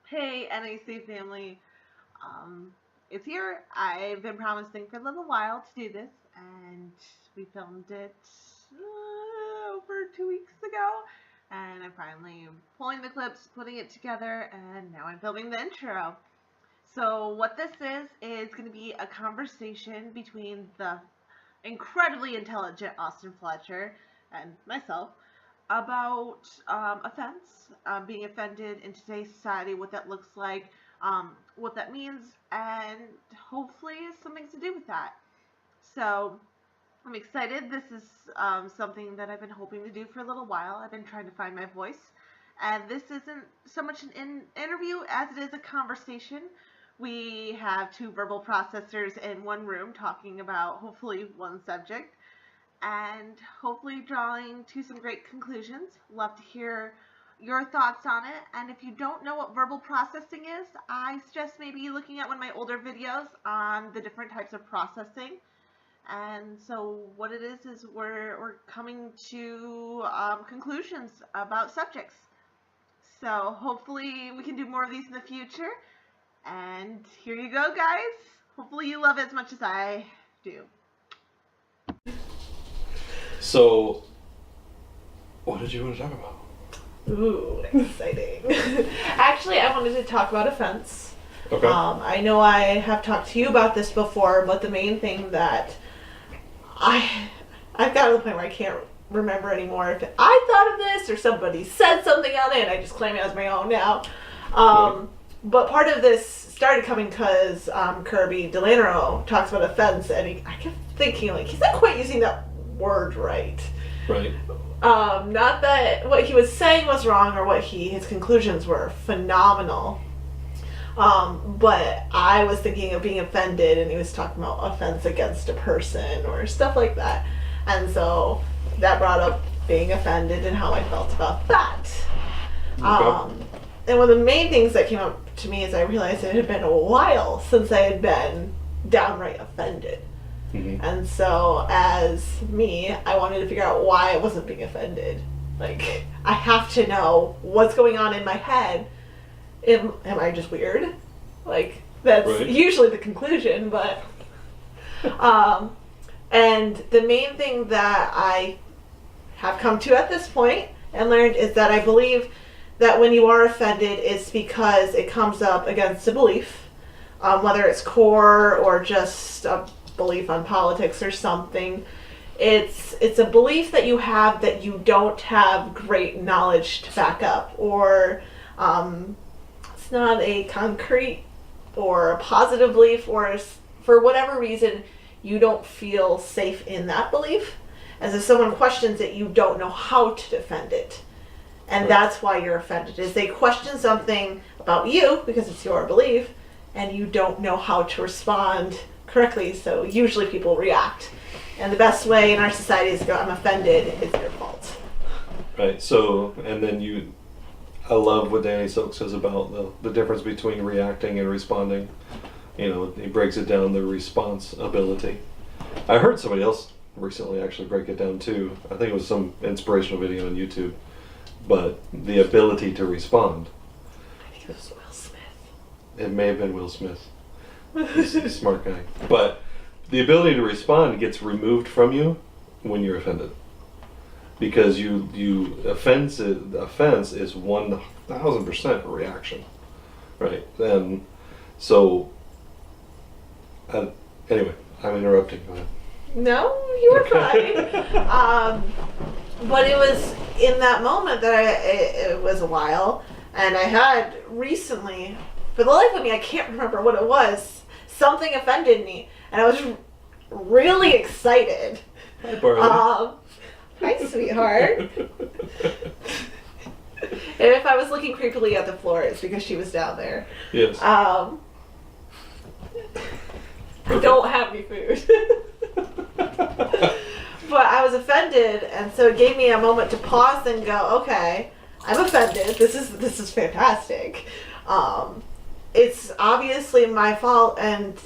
Hey, NAC family. Um, it's here. I've been promising for a little while to do this, and we filmed it over 2 weeks ago. And I'm finally pulling the clips, putting it together, and now I'm filming the intro. So, what this is going to be a conversation between the incredibly intelligent Austin Fletcher and myself about offense, being offended in today's society, what that looks like, what that means, and hopefully something to do with that. So I'm excited. This is something that I've been hoping to do for a little while. I've been trying to find my voice. And this isn't so much an interview as it is a conversation. We have two verbal processors in one room talking about hopefully one subject and hopefully drawing to some great conclusions. Love to hear your thoughts on it. And if you don't know what verbal processing is, I suggest maybe looking at one of my older videos on the different types of processing. And so what it is we're coming to conclusions about subjects. So hopefully we can do more of these in the future. And here you go, guys. Hopefully you love it as much as I do. So, what did you want to talk about? Ooh, exciting. Actually, I wanted to talk about offense. Okay. I know I have talked to you about this before, but the main thing that I've got to the point where I can't remember anymore if I thought of this or somebody said something on it and I just claim it as my own now. But part of this started coming because Kirby Delanero talks about offense, and I kept thinking, like, he's not quite using that word right. Right. Not that what he was saying was wrong or what his conclusions were phenomenal. But I was thinking of being offended, and he was talking about offense against a person or stuff like that. And so that brought up being offended and how I felt about that. And one of the main things that came up to me is I realized it had been a while since I had been downright offended. Mm-hmm. And so, as me, I wanted to figure out why I wasn't being offended. Like, I have to know what's going on in my head. Am I just weird? Like, that's right. Usually the conclusion, but... and the main thing that I have come to at this point and learned is that I believe that when you are offended, it's because it comes up against a belief, whether it's core or just a belief on politics or something. It's a belief that you have that you don't have great knowledge to back up, or it's not a concrete or a positive belief, or for whatever reason you don't feel safe in that belief. As if someone questions it, you don't know how to defend it. And right. That's why you're offended, is they question something about you because it's your belief and you don't know how to respond correctly, so usually people react. And the best way in our society is to go, I'm offended, it's your fault. Right, so, and then I love what Danny Silk says about the difference between reacting and responding. You know, he breaks it down, the responsibility. I heard somebody else recently actually break it down too. I think it was some inspirational video on YouTube. But the ability to respond. I think it was Will Smith. It may have been Will Smith. He's a smart guy. But the ability to respond gets removed from you when you're offended. Because offense is 1,000% a reaction. Right? And so, anyway, I'm interrupting. Go ahead. No, you were fine. But it was in that moment that it was a while, and I had recently, for the life of me, I can't remember what it was, something offended me, and I was really excited. Hi, Barley. Hi, sweetheart. If I was looking creepily at the floor, it's because she was down there. Yes. I don't have any food. But I was offended, and so it gave me a moment to pause and go, okay, I'm offended. This is fantastic. It's obviously my fault, and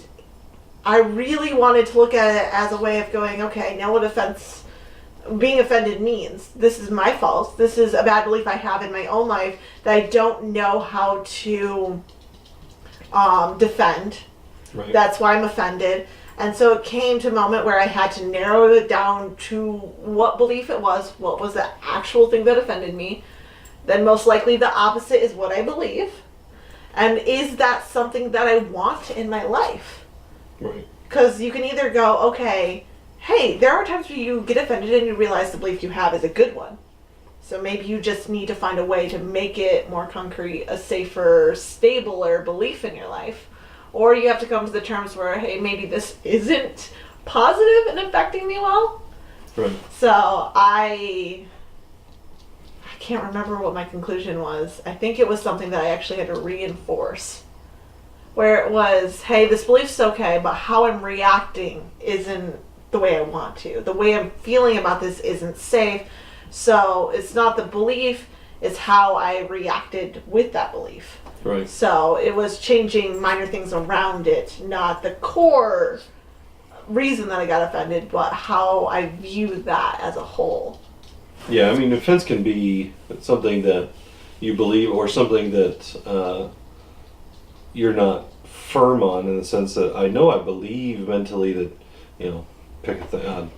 I really wanted to look at it as a way of going, okay, I know what offense being offended means. This is my fault. This is a bad belief I have in my own life that I don't know how to defend. Right. That's why I'm offended. And so it came to a moment where I had to narrow it down to what belief it was, what was the actual thing that offended me. Then most likely the opposite is what I believe. And is that something that I want in my life? Right. Because you can either go, okay, hey, there are times where you get offended and you realize the belief you have is a good one. So maybe you just need to find a way to make it more concrete, a safer, stabler belief in your life. Or you have to come to the terms where, hey, maybe this isn't positive and affecting me well. Right. So I can't remember what my conclusion was. I think it was something that I actually had to reinforce. Where it was, hey, this belief's okay, but how I'm reacting isn't the way I want to. The way I'm feeling about this isn't safe. So it's not the belief, it's how I reacted with that belief. Right. So it was changing minor things around it, not the core reason that I got offended, but how I view that as a whole. Yeah, I mean, offense can be something that you believe or something that you're not firm on, in the sense that I know I believe mentally that, you know, pick a thing,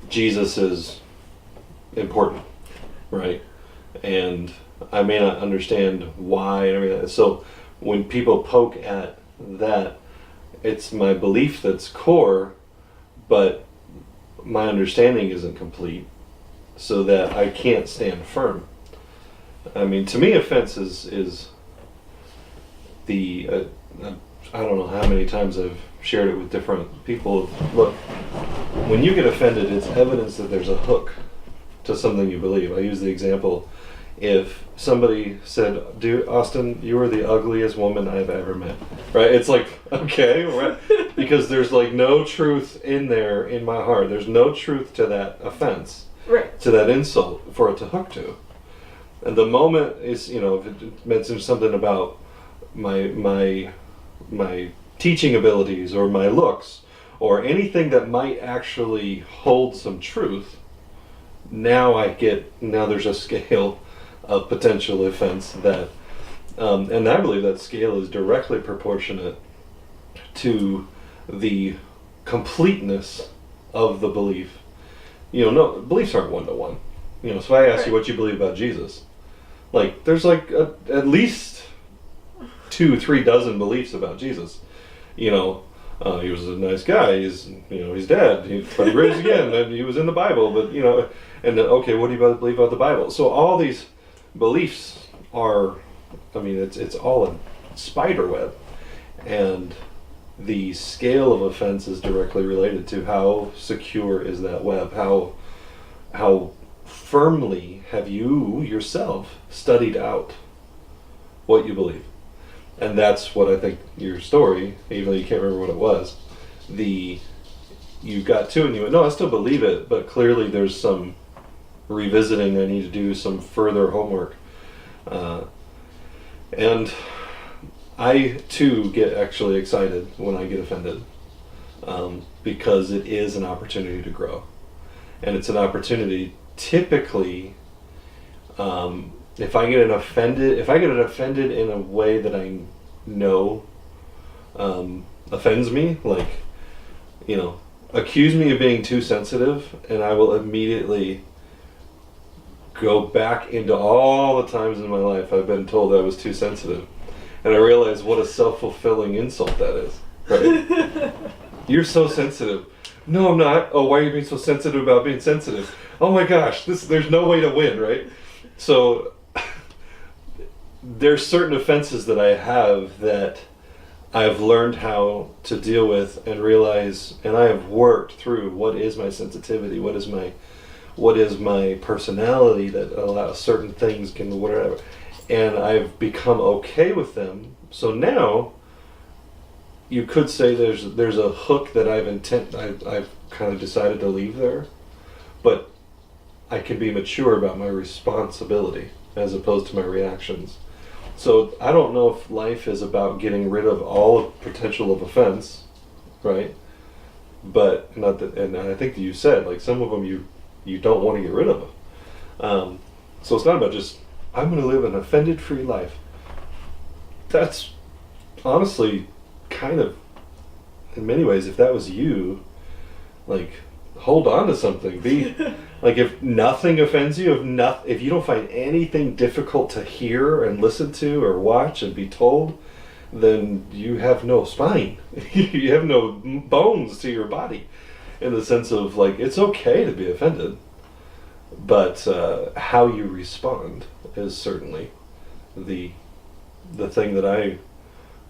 Jesus is important, right? And I may not understand why and everything. So when people poke at that, it's my belief that's core, but my understanding isn't complete, so that I can't stand firm. I mean, to me, offense is the I don't know how many times I've shared it with different people. Look, when you get offended, it's evidence that there's a hook to something you believe. I use the example, if somebody said, "Dude, Austin, you are the ugliest woman I've ever met," right? It's like, okay, right? Because there's like no truth in there in my heart. There's no truth to that offense, Right. to that insult for it to hook to. And the moment is, you know, if it mentions something about my teaching abilities or my looks or anything that might actually hold some truth, now there's a scale of potential offense that, and I believe that scale is directly proportionate to the completeness of the belief. You know, no, beliefs aren't one-to-one. You know, so I ask you what you believe about Jesus. Like, there's like at least 2-3 dozen beliefs about Jesus. You know, he was a nice guy. He's dead. But he raised again. And he was in the Bible. But you know, and then, okay, what do you believe about the Bible? So all these beliefs are, I mean, it's all a spider web, and the scale of offense is directly related to how secure is that web. How firmly have you yourself studied out what you believe. And that's what I think your story, even though you can't remember what it was, you got to and you went, no, I still believe it, but clearly there's some revisiting I need to do, some further homework. And I too get actually excited when I get offended, because it is an opportunity to grow. And it's an opportunity typically, if I get offended in a way that I know offends me, like, you know, accuse me of being too sensitive, and I will immediately go back into all the times in my life I've been told I was too sensitive, and I realize what a self-fulfilling insult that is, right? You're so sensitive. No, I'm not. Oh, why are you being so sensitive about being sensitive? Oh my gosh, there's no way to win, right? So there's certain offenses that I have that I've learned how to deal with and realize, and I have worked through what is my sensitivity, what is my personality that allows certain things can whatever, and I've become okay with them. So now you could say there's a hook that I've kind of decided to leave there, but I can be mature about my responsibility as opposed to my reactions. So I don't know if life is about getting rid of all potential of offense, right? But not that, and I think that you said, like, some of them you don't want to get rid of them. So it's not about just, I'm going to live an offended-free life. That's honestly kind of, in many ways, if that was you, like, hold on to something. Be like, if nothing offends you, if you don't find anything difficult to hear and listen to or watch and be told, then you have no spine. You have no bones to your body, in the sense of, like, it's okay to be offended, but how you respond is certainly the thing that I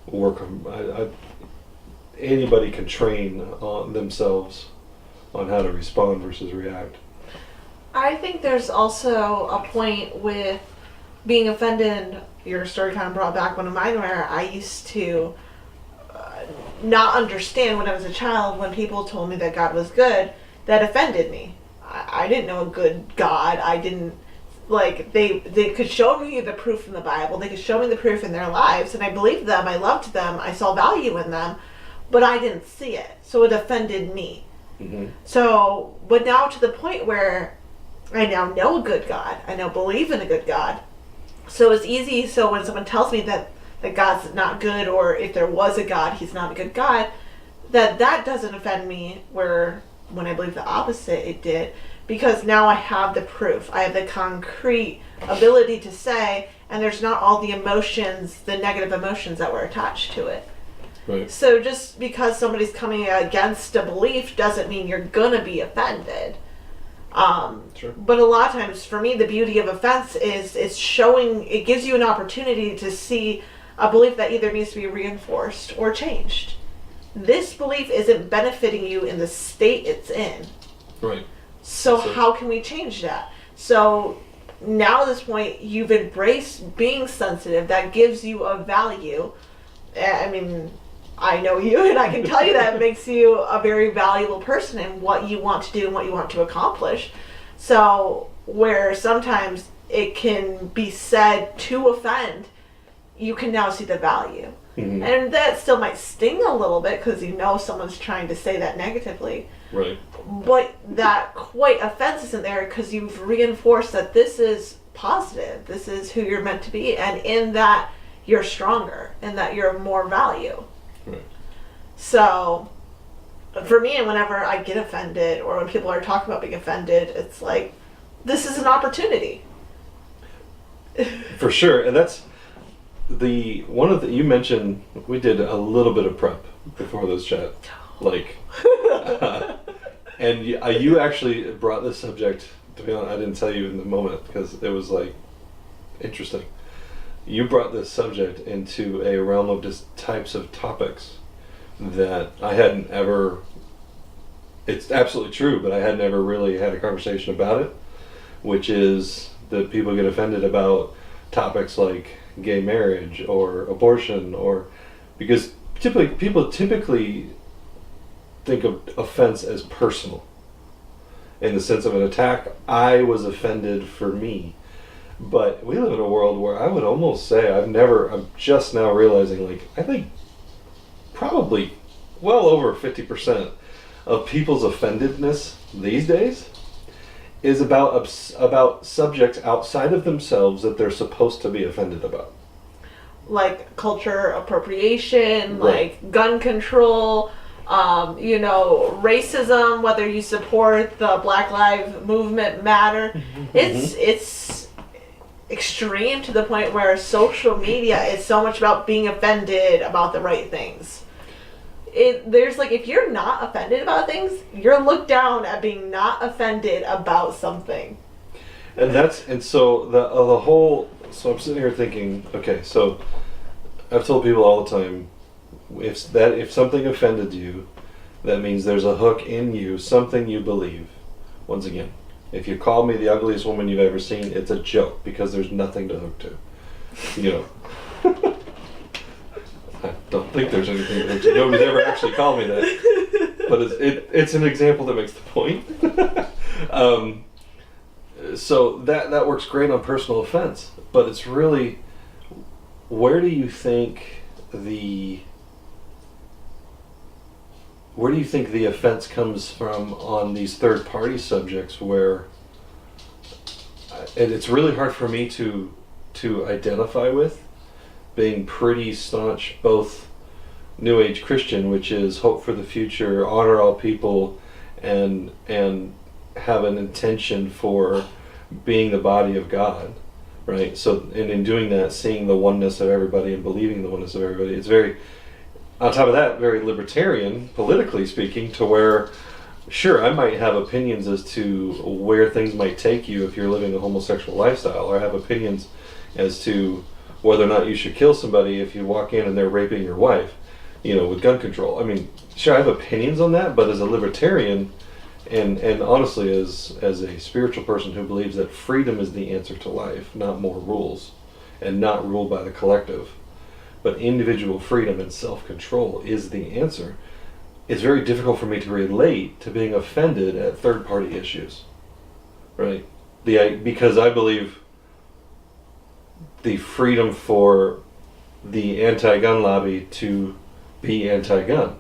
work on. Anybody can train on themselves on how to respond versus react. I think there's also a point with being offended. Your story kind of brought back one of mine where I used to not understand when I was a child when people told me that God was good. That offended me. I didn't know a good God. I didn't, like, they could show me the proof in the Bible. They could show me the proof in their lives, and I believed them. I loved them. I saw value in them, but I didn't see it. So it offended me. Mm-hmm. So, but now to the point where I now know a good God. I now believe in a good God. So it's easy. So when someone tells me that God's not good, or if there was a God, he's not a good God, that doesn't offend me, where when I believe the opposite, it did. Because now I have the proof. I have the concrete ability to say, and there's not all the emotions, the negative emotions that were attached to it. Right. So just because somebody's coming against a belief doesn't mean you're gonna be offended. Sure. But a lot of times, for me, the beauty of offense is it's showing, it gives you an opportunity to see a belief that either needs to be reinforced or changed. This belief isn't benefiting you in the state it's in. Right. So how can we change that? So now at this point, you've embraced being sensitive. That gives you a value. I mean, I know you, and I can tell you that it makes you a very valuable person in what you want to do and what you want to accomplish. So where sometimes it can be said to offend, you can now see the value. Mm-hmm. And that still might sting a little bit because you know someone's trying to say that negatively. Right. But that quite offense isn't there because you've reinforced that this is positive. This is who you're meant to be. And in that, you're stronger and that you're of more value. Right. So, for me, whenever I get offended or when people are talking about being offended, it's like, this is an opportunity. For sure. And that's you mentioned, we did a little bit of prep before this chat. Like, and you actually brought this subject, to be honest, I didn't tell you in the moment because it was like, interesting. You brought this subject into a realm of just types of topics that I hadn't ever, it's absolutely true, but I hadn't ever really had a conversation about it, which is that people get offended about topics like gay marriage or abortion, or because people typically think of offense as personal in the sense of an attack. I was offended for me. But we live in a world where I would almost say I'm just now realizing, like, I think probably well over 50% of people's offendedness these days is about subjects outside of themselves that they're supposed to be offended about. Like culture appropriation, Right. like gun control, racism, whether you support the Black Lives Movement matter. It's extreme to the point where social media is so much about being offended about the right things. There's like, if you're not offended about things, you're looked down at being not offended about something. And so the whole, so I'm sitting here thinking, okay, so I've told people all the time, if something offended you, that means there's a hook in you, something you believe. Once again, if you call me the ugliest woman you've ever seen, it's a joke because there's nothing to hook to. I don't think there's anything to hook to. Nobody's ever actually called me that. But it's an example that makes the point. So that works great on personal offense. But it's really, where do you think where do you think the offense comes from on these third party subjects where, and it's really hard for me to identify with, being pretty staunch both New Age Christian, which is hope for the future, honor all people, and have an intention for being the body of God, right? So, and in doing that, seeing the oneness of everybody and believing the oneness of everybody, it's very, on top of that, very libertarian, politically speaking, to where, sure, I might have opinions as to where things might take you if you're living a homosexual lifestyle, or I have opinions as to whether or not you should kill somebody if you walk in and they're raping your wife, with gun control. I mean, sure, I have opinions on that, but as a libertarian, and honestly, as a spiritual person who believes that freedom is the answer to life, not more rules, and not ruled by the collective, but individual freedom and self-control is the answer, it's very difficult for me to relate to being offended at third-party issues, right? Because I believe the freedom for the anti-gun lobby to be anti-gun.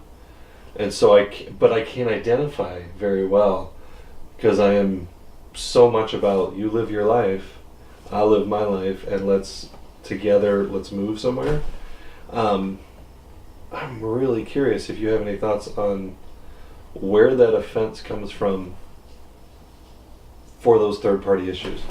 And so but I can't identify very well, because I am so much about you live your life, I live my life, and let's move somewhere. I'm really curious if you have any thoughts on where that offense comes from for those third party issues.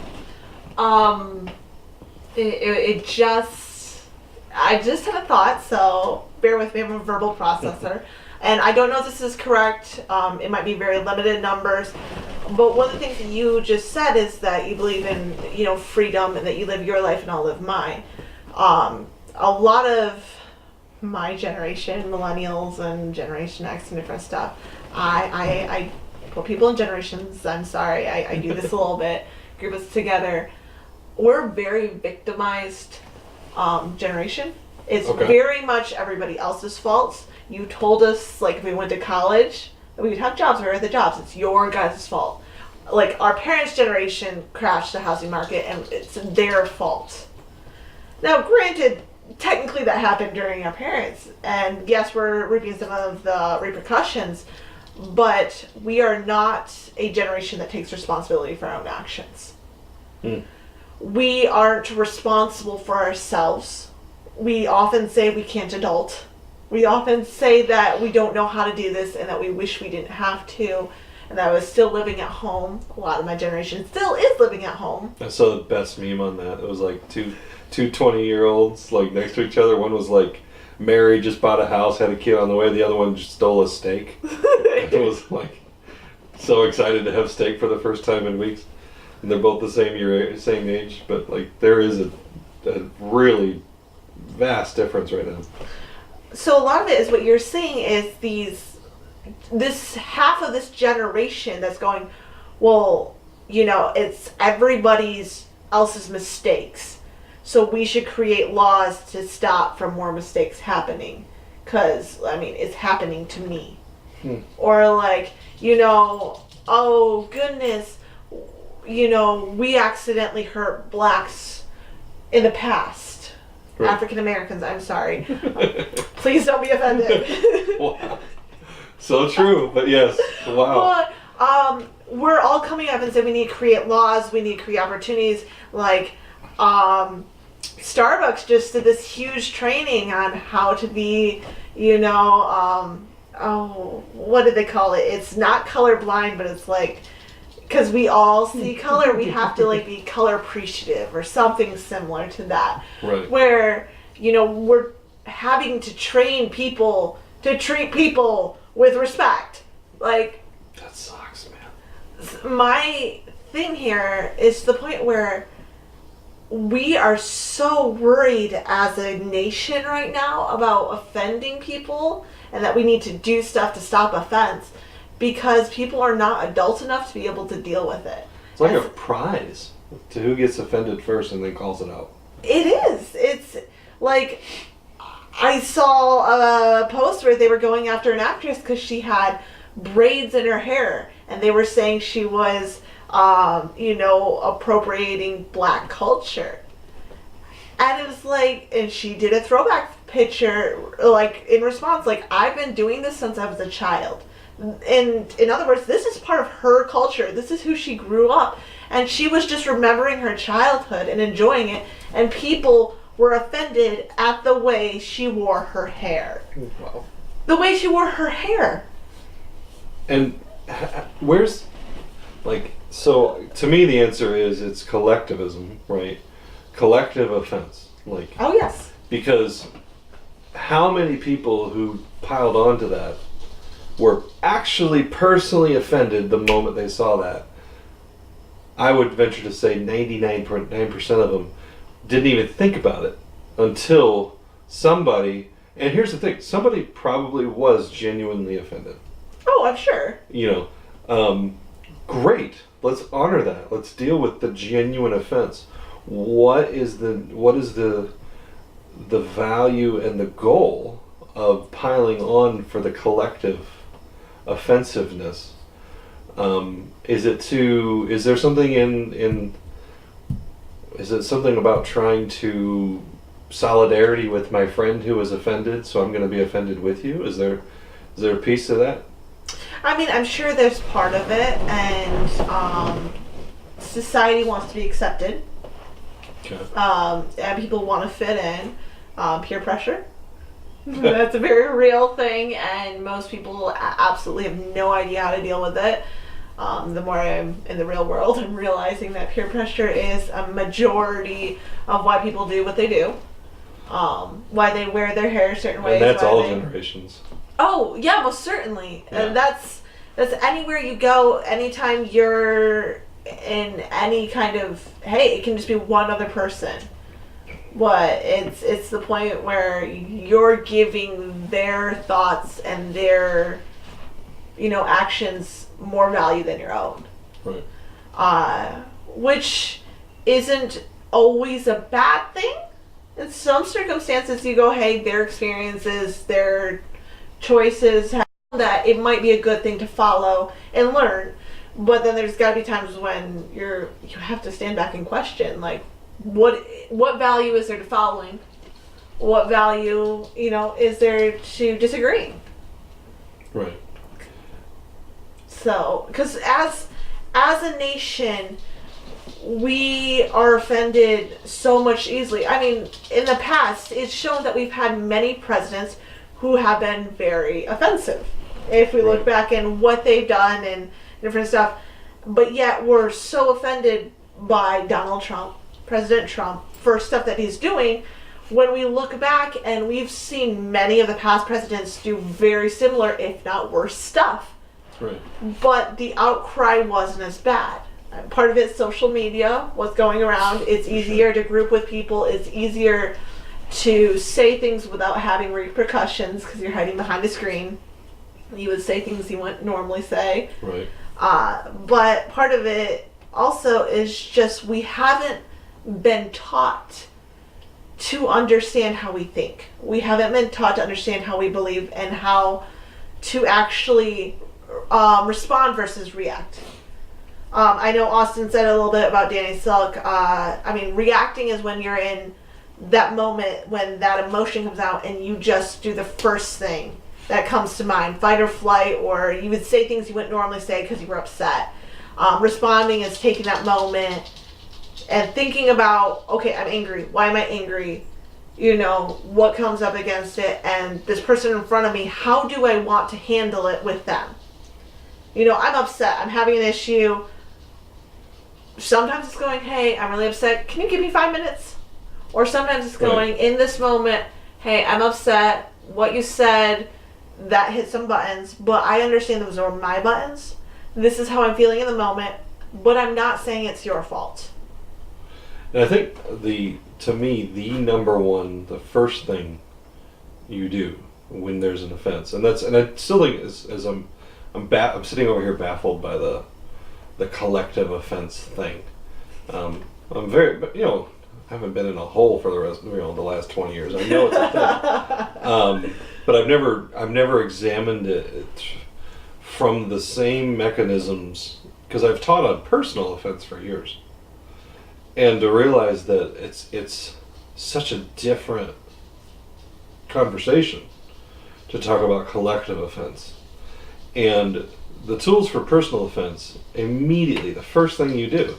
I just had a thought, so bear with me, I'm a verbal processor. And I don't know if this is correct, it might be very limited numbers, but one of the things that you just said is that you believe in, freedom, and that you live your life and I'll live mine. A lot of my generation, millennials and Generation X and different stuff, I put people in generations, I'm sorry, I do this a little bit, group us together. We're very victimized generation. It's very much everybody else's fault. You told us, like, if we went to college, that we'd have jobs, we were at the jobs. It's your guys' fault. Like, our parents' generation crashed the housing market, and it's their fault. Now, granted, technically that happened during our parents, and yes, we're reaping some of the repercussions, but we are not a generation that takes responsibility for our own actions. We aren't responsible for ourselves. We often say we can't adult. We often say that we don't know how to do this and that we wish we didn't have to, and that I was still living at home. A lot of my generation still is living at home. I saw the best meme on that. It was like two 20-year-olds like next to each other. One was like married, just bought a house, had a kid on the way. The other one just stole a steak. It was like so excited to have steak for the first time in weeks. And they're both the same age, but like there is a really vast difference right now. So a lot of it is what you're seeing is this half of this generation that's going, well, it's everybody's else's mistakes, so we should create laws to stop from more mistakes happening, because it's happening to me. Or like, oh goodness, we accidentally hurt blacks in the past. Right. African Americans, I'm sorry. Please don't be offended. Wow. So true, but yes. Wow. But we're all coming up and saying we need to create laws, we need to create opportunities. Like, Starbucks just did this huge training on how to be, what did they call it? It's not colorblind, but it's like, because we all see color, we have to like be color appreciative or something similar to that. Right. Where, we're having to train people to treat people with respect. Like, that sucks, man. My thing here is the point where we are so worried as a nation right now about offending people, and that we need to do stuff to stop offense, because people are not adult enough to be able to deal with it. It's like a prize to who gets offended first and then calls it out. It is. It's like, I saw a post where they were going after an actress because she had braids in her hair, and they were saying she was, appropriating black culture. And it was like, and she did a throwback picture, like, in response, like, I've been doing this since I was a child. And in other words, this is part of her culture. This is who she grew up. And she was just remembering her childhood and enjoying it. And people were offended at the way she wore her hair. Wow. The way she wore her hair. And where's, like, so to me the answer is it's collectivism, right? Collective offense. Like, Oh, yes. because how many people who piled onto that were actually personally offended the moment they saw that? I would venture to say 99.9% of them didn't even think about it until somebody, and here's the thing, somebody probably was genuinely offended. Oh, I'm sure. You know, great. Let's honor that. Let's deal with the genuine offense. What is the value and the goal of piling on for the collective offensiveness? Is there something is it something about trying to solidarity with my friend who was offended, so I'm going to be offended with you? Is there a piece to that? I mean, I'm sure there's part of it, and society wants to be accepted. Okay. And people want to fit in. Peer pressure. That's a very real thing, and most people absolutely have no idea how to deal with it. The more I'm in the real world, I'm realizing that peer pressure is a majority of why people do what they do. Why they wear their hair a certain way. And that's all generations. Oh, yeah, most certainly. Yeah. And that's anywhere you go, anytime you're in any kind of, hey, it can just be one other person. It's the point where you're giving their thoughts and their, actions more value than your own. Right. Which isn't always a bad thing. In some circumstances, you go, hey, their experiences, their choices, that it might be a good thing to follow and learn. But then there's got to be times when you have to stand back and question, like, what value is there to following? What value, is there to disagreeing? Right. So, because as a nation, we are offended so much easily. I mean, in the past, it's shown that we've had many presidents who have been very offensive. If we look back in what they've done and different stuff, but yet we're so offended by Donald Trump, President Trump, for stuff that he's doing, when we look back and we've seen many of the past presidents do very similar, if not worse stuff. Right. But the outcry wasn't as bad. Part of it's social media, what's going around. It's easier to group with people. It's easier to say things without having repercussions because you're hiding behind a screen. You would say things you wouldn't normally say. Right. But part of it also is just we haven't been taught to understand how we think. We haven't been taught to understand how we believe and how to actually respond versus react. I know Austin said a little bit about Danny Silk. Reacting is when you're in that moment when that emotion comes out and you just do the first thing that comes to mind, fight or flight, or you would say things you wouldn't normally say because you were upset. Responding is taking that moment and thinking about, okay, I'm angry. Why am I angry? What comes up against it, and this person in front of me, how do I want to handle it with them? I'm upset. I'm having an issue. Sometimes it's going, hey, I'm really upset. Can you give me 5 minutes? Or sometimes it's going, in this moment, hey, I'm upset. What you said, that hit some buttons, but I understand those are my buttons. This is how I'm feeling in the moment, but I'm not saying it's your fault. And I think to me, the first thing you do when there's an offense, and I still think as I'm sitting over here baffled by the collective offense thing. I'm very, but I haven't been in a hole for the last 20 years. I know it's a thing, but I've never examined it from the same mechanisms, because I've taught on personal offense for years, and to realize that it's such a different conversation to talk about collective offense. And the tools for personal offense, immediately, the first thing you do,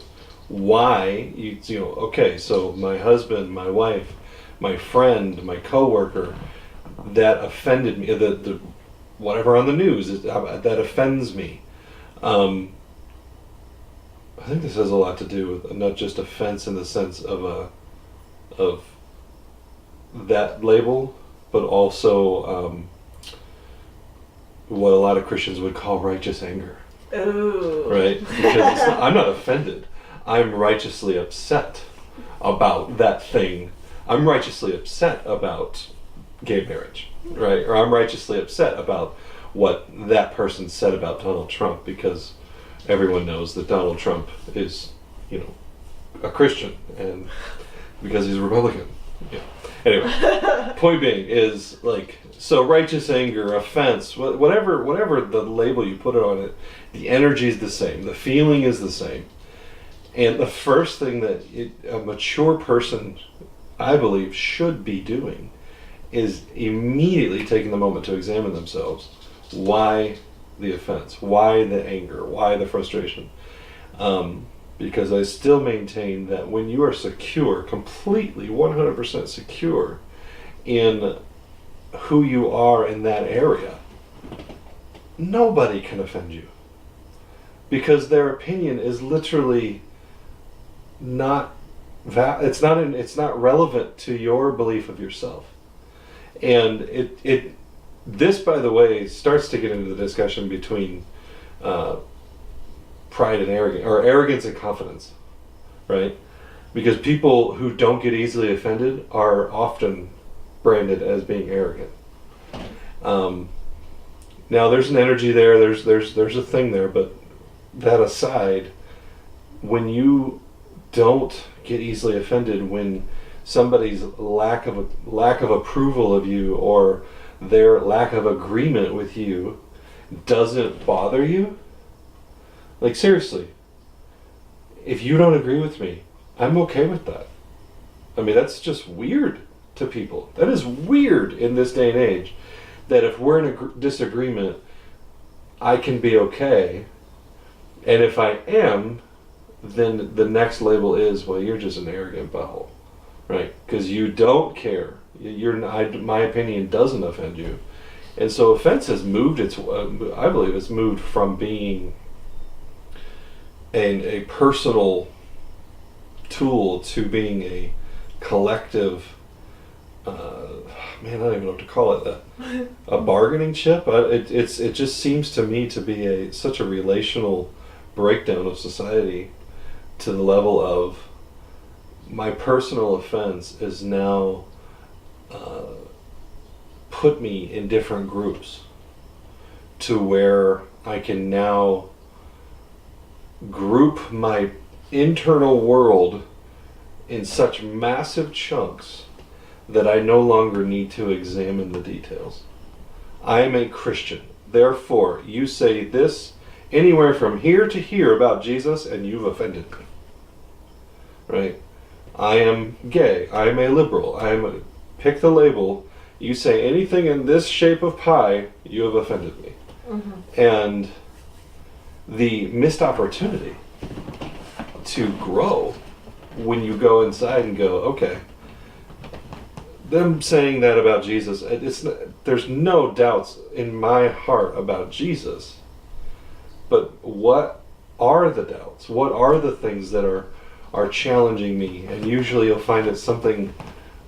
why, you know, okay, so my husband, my wife, my friend, my coworker, that offended me, the whatever on the news, that offends me. I think this has a lot to do with not just offense in the sense of that label, but also what a lot of Christians would call righteous anger. Ooh. Right? Because I'm not offended. I'm righteously upset about that thing. I'm righteously upset about gay marriage, right? Or I'm righteously upset about what that person said about Donald Trump, because everyone knows that Donald Trump is, you know, a Christian, and because he's a Republican. Yeah. Anyway, point being is, like, so righteous anger, offense, whatever the label you put it on it, the energy is the same, the feeling is the same. And the first thing that a mature person, I believe, should be doing is immediately taking the moment to examine themselves. Why the offense? Why the anger? Why the frustration? Because I still maintain that when you are secure, completely 100% secure in who you are in that area, nobody can offend you, because their opinion is literally not it's not relevant to your belief of yourself. And this, by the way, starts to get into the discussion between pride and arrogance, or arrogance and confidence, right? Because people who don't get easily offended are often branded as being arrogant. Now there's an energy there, there's a thing there, but that aside, when you don't get easily offended when somebody's lack of approval of you, or their lack of agreement with you, doesn't bother you, like, seriously, if you don't agree with me, I'm okay with that. I mean, that's just weird to people. That is weird in this day and age, that if we're in a disagreement, I can be okay, and if I am, then the next label is, well, you're just an arrogant butthole, right? Because you don't care. My opinion doesn't offend you. And so offense has moved I believe it's moved from being a personal tool to being a collective, man, I don't even know what to call it, a bargaining chip. It just seems to me to be such a relational breakdown of society, to the level of my personal offense is now put me in different groups, to where I can now group my internal world in such massive chunks that I no longer need to examine the details. I am a Christian. Therefore, you say this anywhere from here to here about Jesus, and you've offended me. Right? I am gay. I am a liberal. Pick the label. You say anything in this shape of pie, you have offended me. Mm-hmm. And the missed opportunity to grow when you go inside and go, okay, them saying that about Jesus, there's no doubts in my heart about Jesus, but what are the doubts? What are the things that are challenging me? And usually you'll find it's something,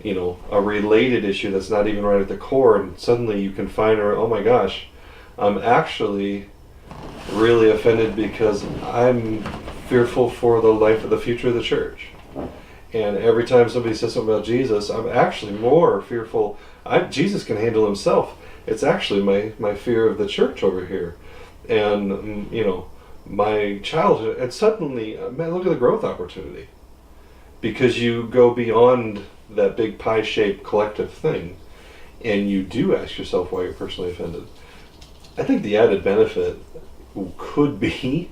a related issue that's not even right at the core, and suddenly you can find, oh my gosh, I'm actually really offended because I'm fearful for the life of the future of the church. And every time somebody says something about Jesus, I'm actually more fearful. Jesus can handle himself. It's actually my fear of the church over here. And, my childhood. And suddenly, man, look at the growth opportunity. Because you go beyond that big pie-shaped collective thing, and you do ask yourself why you're personally offended. I think the added benefit could be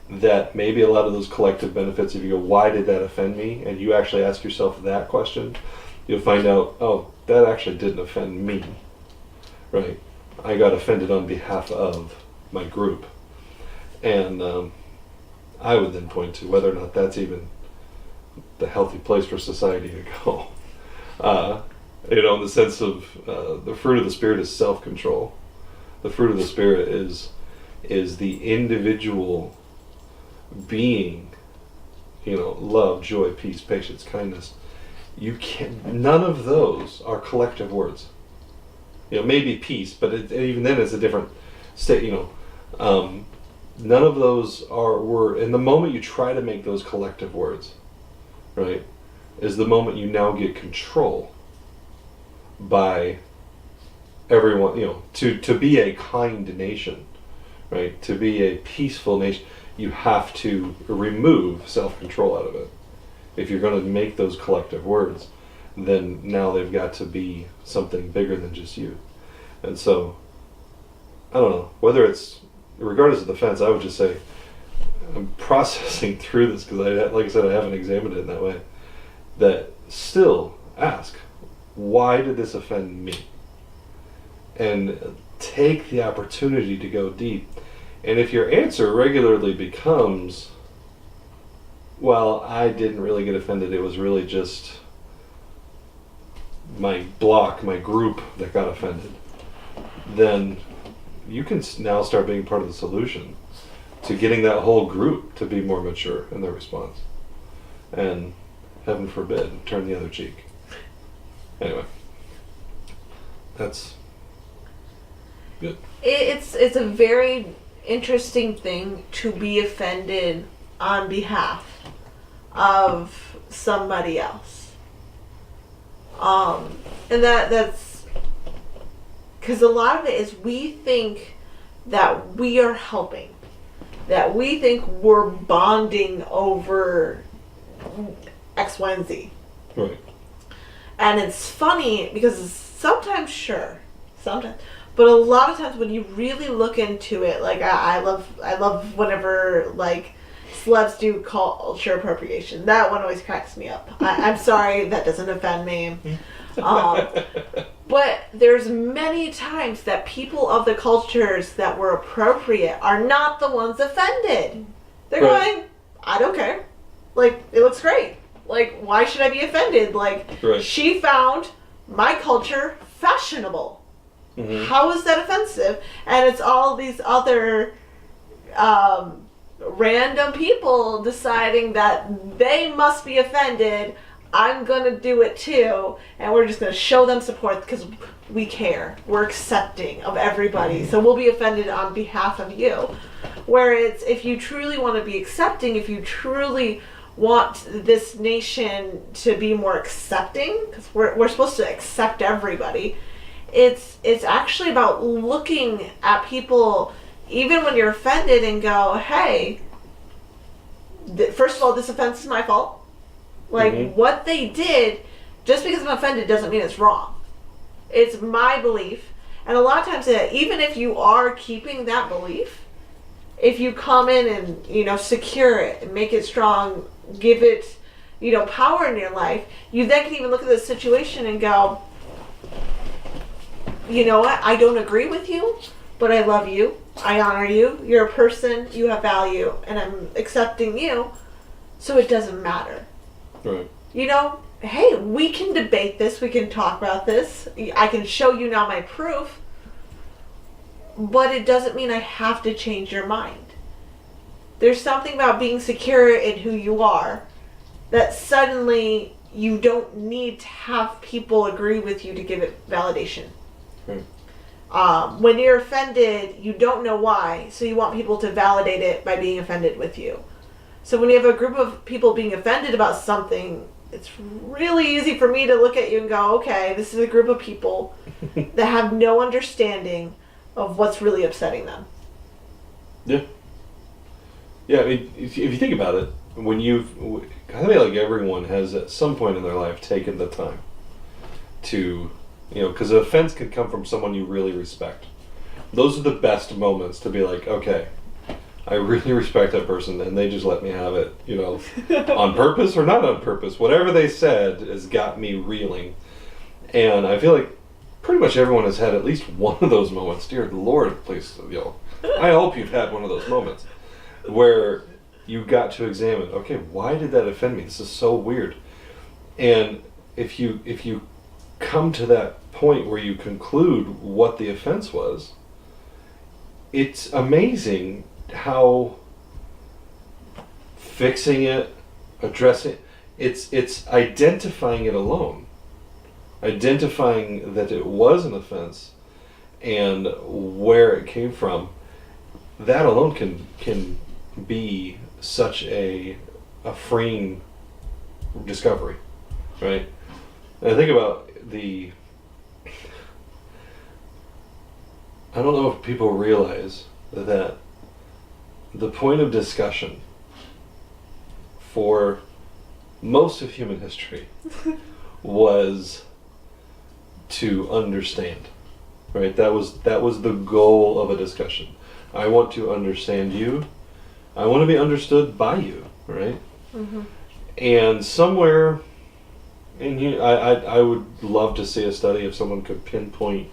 that maybe a lot of those collective benefits, if you go, why did that offend me? And you actually ask yourself that question, you'll find out, oh, that actually didn't offend me, right? I got offended on behalf of my group. And I would then point to whether or not that's even the healthy place for society to go. In the sense of the fruit of the Spirit is self-control. The fruit of the Spirit is the individual being, love, joy, peace, patience, kindness. None of those are collective words. Maybe peace, but even then it's a different state. None of those were. And the moment you try to make those collective words, right, is the moment you now get control by everyone. To be a kind nation, right, to be a peaceful nation, you have to remove self-control out of it. If you're going to make those collective words, then now they've got to be something bigger than just you. And so, I don't know, whether it's, regardless of the fence, I would just say, I'm processing through this because, like I said, I haven't examined it in that way, that still ask, why did this offend me? And take the opportunity to go deep. And if your answer regularly becomes, well, I didn't really get offended, it was really just my group that got offended, then you can now start being part of the solution to getting that whole group to be more mature in their response. And heaven forbid, turn the other cheek. Anyway, that's good. It's a very interesting thing to be offended on behalf of somebody else. And that's because a lot of it is we think that we are helping, that we think we're bonding over X, Y, and Z. Right. And it's funny because sometimes, but a lot of times when you really look into it, like I love whenever like celebs do culture appropriation. That one always cracks me up. I'm sorry, that doesn't offend me. But there's many times that people of the cultures that were appropriate are not the ones offended. They're going, I don't care. Like, it looks great. Like, why should I be offended? Like, she found my culture fashionable. Mm-hmm. How is that offensive? And it's all these other random people deciding that they must be offended. I'm going to do it too. And we're just going to show them support because we care. We're accepting of everybody. So we'll be offended on behalf of you. Whereas if you truly want to be accepting, if you truly want this nation to be more accepting, because we're supposed to accept everybody, it's actually about looking at people even when you're offended and go, hey, first of all, this offense is my fault. Like, what they did, just because I'm offended doesn't mean it's wrong. It's my belief. And a lot of times, even if you are keeping that belief, if you come in and, secure it and make it strong, give it, power in your life, you then can even look at the situation and go, you know what, I don't agree with you, but I love you, I honor you, you're a person, you have value, and I'm accepting you, so it doesn't matter. Right. Hey, we can debate this, we can talk about this, I can show you now my proof, but it doesn't mean I have to change your mind. There's something about being secure in who you are that suddenly you don't need to have people agree with you to give it validation. Right. When you're offended, you don't know why, so you want people to validate it by being offended with you. So when you have a group of people being offended about something, it's really easy for me to look at you and go, okay, this is a group of people that have no understanding of what's really upsetting them. Yeah. Yeah, I mean, if you think about it, I feel like everyone has at some point in their life taken the time to, because an offense can come from someone you really respect. Those are the best moments to be like, okay, I really respect that person, and they just let me have it, you know, on purpose or not on purpose. Whatever they said has got me reeling. And I feel like pretty much everyone has had at least one of those moments. Dear Lord, please, you know, I hope you've had one of those moments where you got to examine, okay, why did that offend me? This is so weird. And if you come to that point where you conclude what the offense was, it's amazing how fixing it, addressing it's identifying it alone, identifying that it was an offense and where it came from. That alone can be such a freeing discovery, right? And I think about I don't know if people realize that the point of discussion for most of human history was to understand, right? That was the goal of a discussion. I want to understand you. I want to be understood by you, right? Mm-hmm. And somewhere in here, I would love to see a study if someone could pinpoint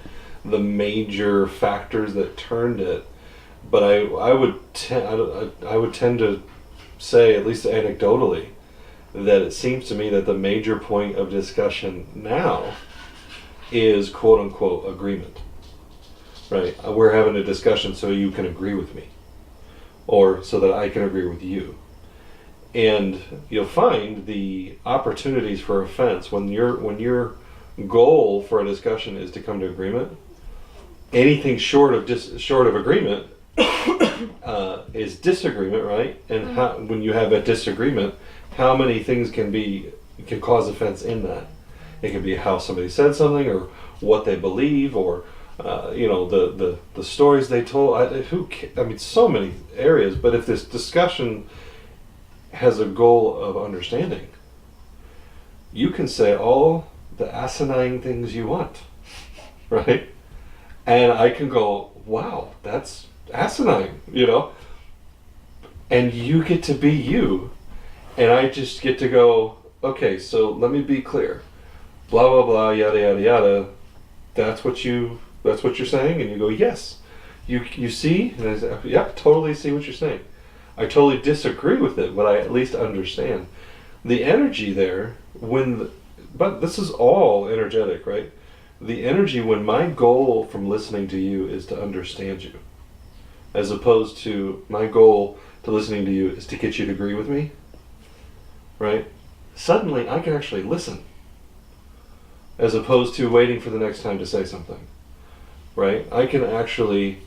the major factors that turned it. But I would tend to say, at least anecdotally, that it seems to me that the major point of discussion now is quote unquote agreement. Right? We're having a discussion so you can agree with me, or so that I can agree with you. And you'll find the opportunities for offense when your goal for a discussion is to come to agreement. Anything short of agreement is disagreement, right? And when you have a disagreement, how many things can cause offense in that? It can be how somebody said something, or what they believe, or the stories they told. I mean, so many areas. But if this discussion has a goal of understanding, you can say all the asinine things you want, right? And I can go, wow, that's asinine, and you get to be you, and I just get to go, okay, so let me be clear, blah blah blah, yada yada yada. That's what you're saying, and you go, yes. You see, and I say, yeah, totally see what you're saying. I totally disagree with it, but I at least understand the energy there. But this is all energetic, right? The energy when my goal from listening to you is to understand you, as opposed to my goal to listening to you is to get you to agree with me, right? Suddenly I can actually listen, as opposed to waiting for the next time to say something, right? I can actually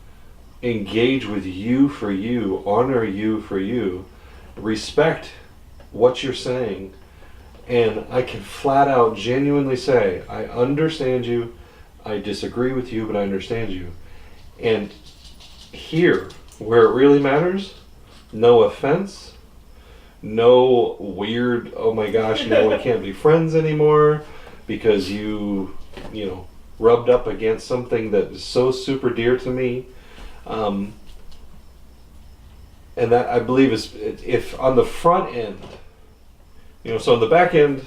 engage with you for you, honor you for you, respect what you're saying, and I can flat out genuinely say, I understand you, I disagree with you, but I understand you. And here, where it really matters, no offense, no weird, oh my gosh, no, we can't be friends anymore because you rubbed up against something that is so super dear to me. And that, I believe, is, if on the front end, so on the back end,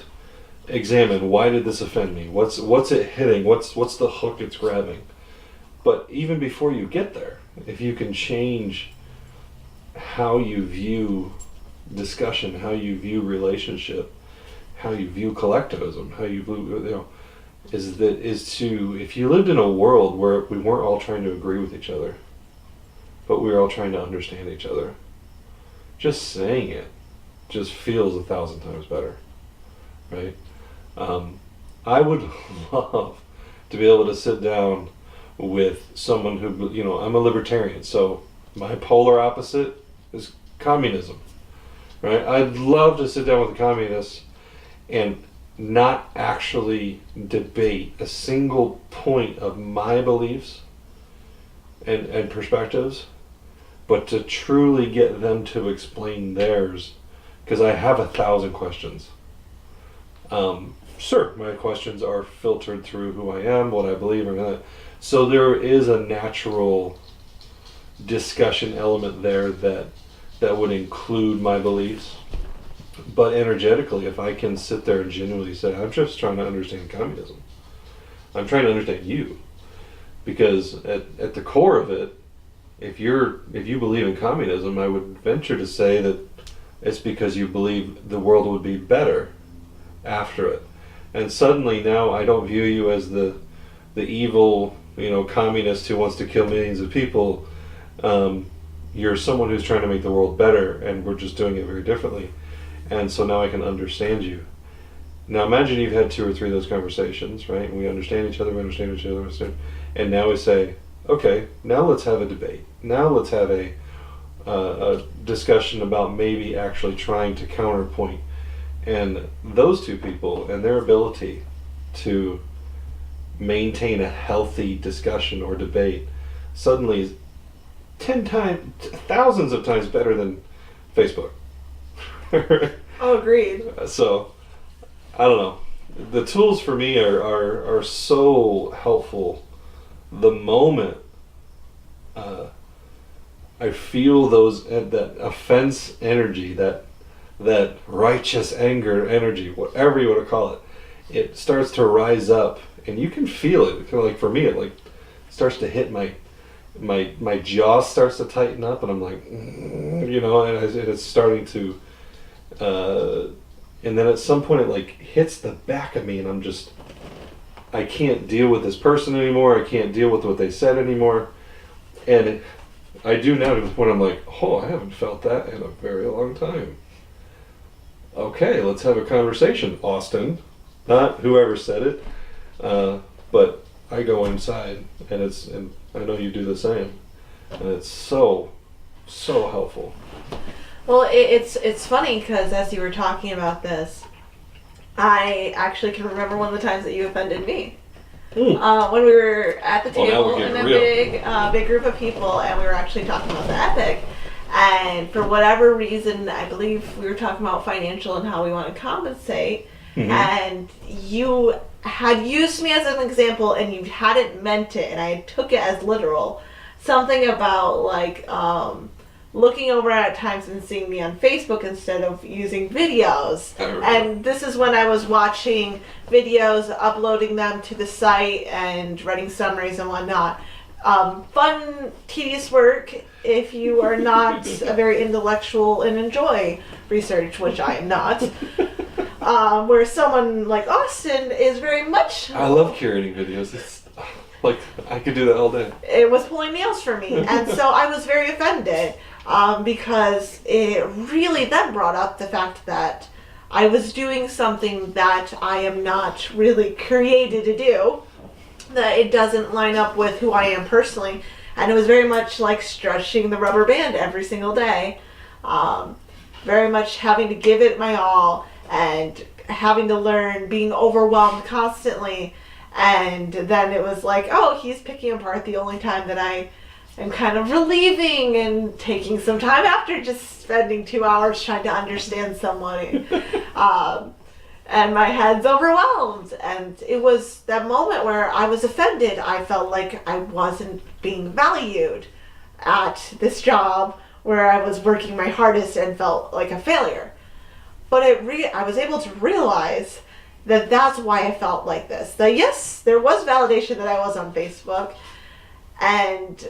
examine, why did this offend me? What's it hitting? What's the hook it's grabbing? But even before you get there, if you can change how you view discussion, how you view relationship, how you view collectivism, how you view, if you lived in a world where we weren't all trying to agree with each other, but we were all trying to understand each other, just saying it just feels 1,000 times better, right? I would love to be able to sit down with someone who, I'm a libertarian, so my polar opposite is communism, right? I'd love to sit down with a communist and not actually debate a single point of my beliefs and perspectives, but to truly get them to explain theirs, because I have 1,000 questions. Sure, my questions are filtered through who I am, what I believe, and that. So there is a natural discussion element there that would include my beliefs. But energetically, if I can sit there and genuinely say, I'm just trying to understand communism. I'm trying to understand you. Because at the core of it, if you believe in communism, I would venture to say that it's because you believe the world would be better after it. And suddenly now I don't view you as the evil, communist who wants to kill millions of people. You're someone who's trying to make the world better, and we're just doing it very differently. And so now I can understand you. Now imagine you've had 2 or 3 of those conversations, right? And we understand each other, and now we say, okay, now let's have a debate. Now let's have a discussion about maybe actually trying to counterpoint. And those 2 people and their ability to maintain a healthy discussion or debate suddenly is 10 times, thousands of times better than Facebook. Oh, agreed. So, I don't know. The tools for me are so helpful. The moment I feel that offense energy, that righteous anger energy, whatever you want to call it, it starts to rise up, and you can feel it. Kind of like for me, it like starts to hit my jaw starts to tighten up, and I'm like, and it's starting to, and then at some point it like hits the back of me, and I can't deal with this person anymore. I can't deal with what they said anymore, and I do now to the point I'm like, oh, I haven't felt that in a very long time. Okay, let's have a conversation, Austin. Not whoever said it, but I go inside, and I know you do the same, and it's so helpful. Well, it's funny because as you were talking about this, I actually can remember one of the times that you offended me. When we were at the table in a big group of people, and we were actually talking about the epic. And for whatever reason, I believe we were talking about financial and how we want to compensate. Mm-hmm. And you had used me as an example, and you hadn't meant it, and I took it as literal. Something about like looking over at times and seeing me on Facebook instead of using videos. And this is when I was watching videos, uploading them to the site, and writing summaries and whatnot. Fun, tedious work if you are not a very intellectual and enjoy research, which I am not. Where someone like Austin is very much... I love curating videos. It's like, I could do that all day. It was pulling nails for me. And so I was very offended because it really then brought up the fact that I was doing something that I am not really created to do. That it doesn't line up with who I am personally, and it was very much like stretching the rubber band every single day, very much having to give it my all, and having to learn, being overwhelmed constantly, and then it was like, oh, he's picking apart the only time that I am kind of relieving and taking some time after just spending 2 hours trying to understand someone. And my head's overwhelmed. And it was that moment where I was offended. I felt like I wasn't being valued at this job where I was working my hardest and felt like a failure. But I was able to realize that that's why I felt like this. That yes, there was validation that I was on Facebook. And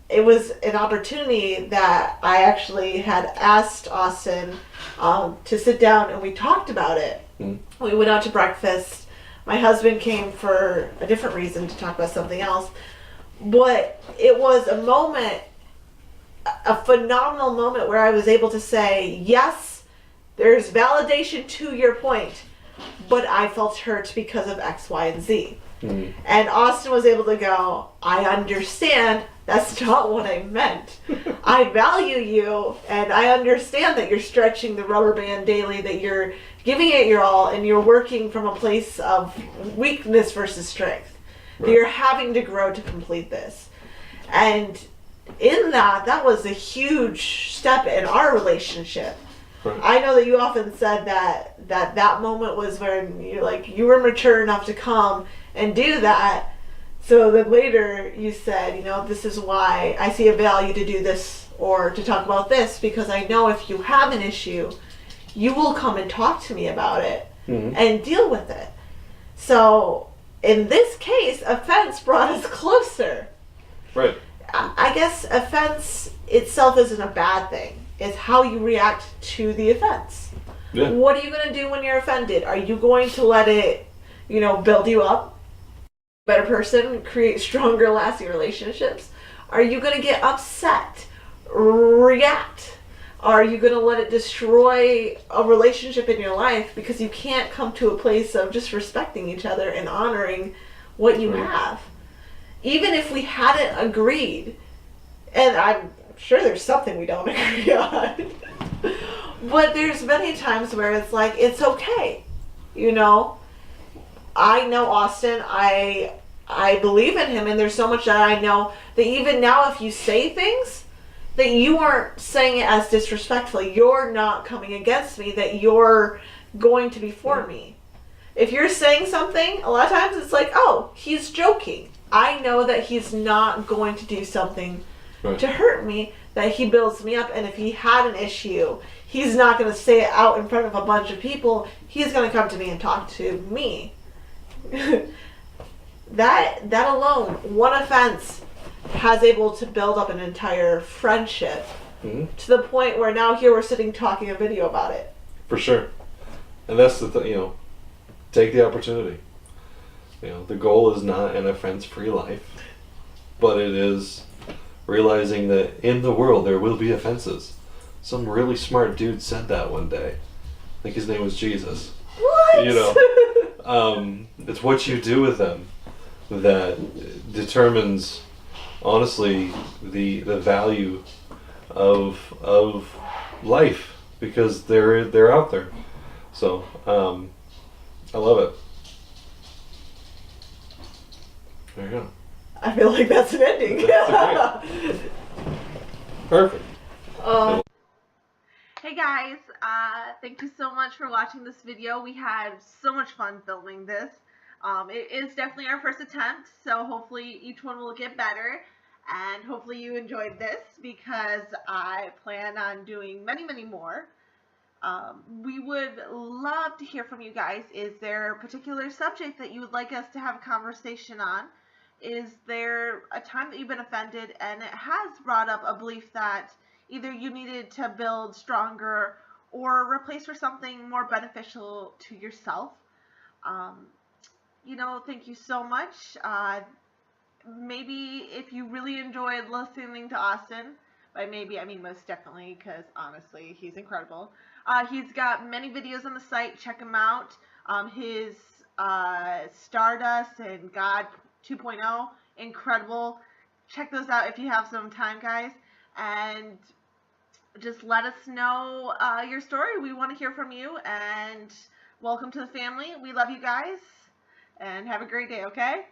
it was an opportunity that I actually had asked Austin to sit down, and we talked about it. Mm. We went out to breakfast. My husband came for a different reason to talk about something else. But it was a moment, a phenomenal moment where I was able to say, yes, there's validation to your point, but I felt hurt because of X, Y, and Z. Mm. And Austin was able to go, I understand. That's not what I meant. I value you, and I understand that you're stretching the rubber band daily, that you're giving it your all, and you're working from a place of weakness versus strength. Right. You're having to grow to complete this. And in that was a huge step in our relationship. Right. I know that you often said that moment was when you were mature enough to come and do that. So then later you said, this is why I see a value to do this or to talk about this, because I know if you have an issue, you will come and talk to me about it and deal with it. So in this case, offense brought us closer. Right. I guess offense itself isn't a bad thing. It's how you react to the offense. Yeah. What are you going to do when you're offended? Are you going to let it, build you up? Better person, create stronger, lasting relationships? Are you going to get upset? React? Are you going to let it destroy a relationship in your life because you can't come to a place of just respecting each other and honoring what you have? Even if we hadn't agreed, and I'm sure there's something we don't agree on, but there's many times where it's like, it's okay. I know Austin, I believe in him, and there's so much that I know that even now if you say things, that you aren't saying it as disrespectful. You're not coming against me, that you're going to be for me. If you're saying something, a lot of times it's like, oh, he's joking. I know that he's not going to do something to hurt me, that he builds me up, and if he had an issue, he's not going to say it out in front of a bunch of people. He's going to come to me and talk to me. That alone, one offense has able to build up an entire friendship to the point where now here we're sitting talking a video about it. For sure. And that's the thing, take the opportunity. The goal is not an offense-free life, but it is realizing that in the world there will be offenses. Some really smart dude said that one day. I think his name was Jesus. What? It's what you do with them that determines, honestly, the value of life, because they're out there. So I love it. There you go. I feel like that's an ending. Perfect. Hey guys, thank you so much for watching this video. We had so much fun filming this. It is definitely our first attempt, so hopefully each one will get better, and hopefully you enjoyed this, because I plan on doing many, many more. We would love to hear from you guys. Is there a particular subject that you would like us to have a conversation on? Is there a time that you've been offended and it has brought up a belief that either you needed to build stronger or replace for something more beneficial to yourself? Thank you so much. Maybe if you really enjoyed listening to Austin, by maybe I mean most definitely, because honestly, he's incredible. He's got many videos on the site. Check him out. His Stardust and God 2.0, incredible. Check those out if you have some time, guys. And just let us know your story. We want to hear from you. And welcome to the family. We love you guys. And have a great day, okay?